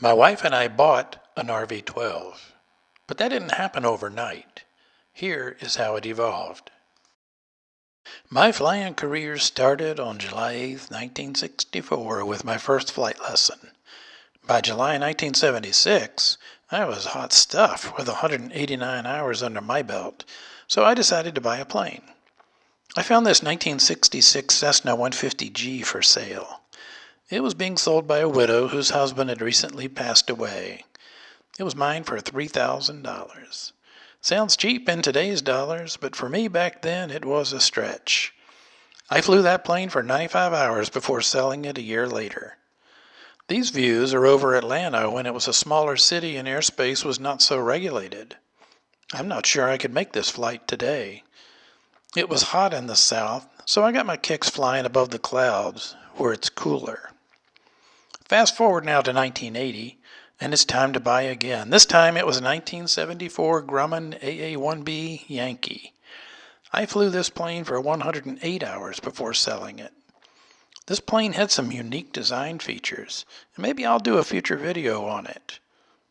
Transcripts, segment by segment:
My wife and I bought an RV-12, but that didn't happen overnight. Here is how it evolved. My flying career started on July 8, 1964 with my first flight lesson. By July 1976, I was hot stuff with 189 hours under my belt, so I decided to buy a plane. I found this 1966 Cessna 150G for sale. It was being sold by a widow whose husband had recently passed away. It was mine for $3,000. Sounds cheap in today's dollars, but for me back then it was a stretch. I flew that plane for 95 hours before selling it a year later. These views are over Atlanta when it was a smaller city and airspace was not so regulated. I'm not sure I could make this flight today. It was hot in the south, so I got my kicks flying above the clouds, where it's cooler. Fast forward now to 1980, and it's time to buy again. This time it was a 1974 Grumman AA-1B Yankee. I flew this plane for 108 hours before selling it. This plane had some unique design features, and maybe I'll do a future video on it.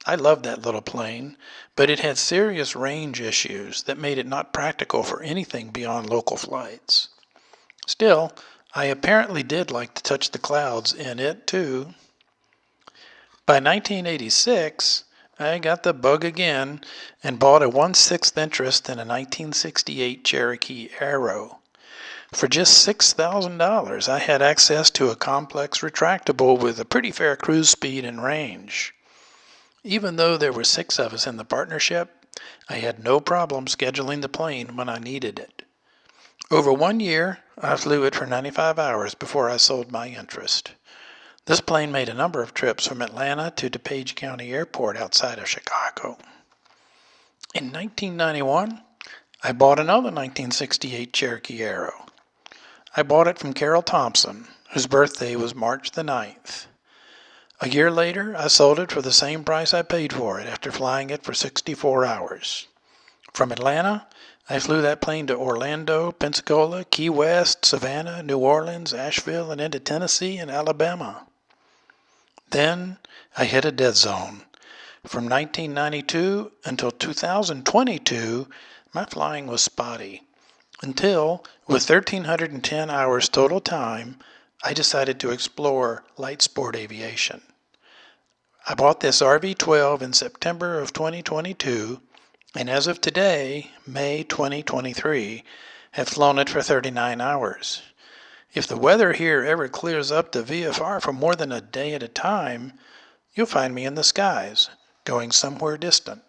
I loved that little plane, but it had serious range issues that made it not practical for anything beyond local flights. Still, I apparently did like to touch the clouds in it too. By 1986, I got the bug again and bought a 1/6 interest in a 1968 Cherokee Arrow. For just $6,000, I had access to a complex retractable with a pretty fair cruise speed and range. Even though there were 6 of us in the partnership, I had no problem scheduling the plane when I needed it. Over 1 year, I flew it for 95 hours before I sold my interest. This plane made a number of trips from Atlanta to DuPage County Airport outside of Chicago. In 1991, I bought another 1968 Cherokee Arrow. I bought it from Carol Thompson, whose birthday was March the 9th. A year later, I sold it for the same price I paid for it after flying it for 64 hours. From Atlanta, I flew that plane to Orlando, Pensacola, Key West, Savannah, New Orleans, Asheville, and into Tennessee and Alabama. Then I hit a dead zone. From 1992 until 2022, my flying was spotty. Until, with 1,310 hours total time, I decided to explore light sport aviation. I bought this RV-12 in September of 2022, and as of today, May 2023, have flown it for 39 hours. If the weather here ever clears up the VFR for more than a day at a time, you'll find me in the skies, going somewhere distant.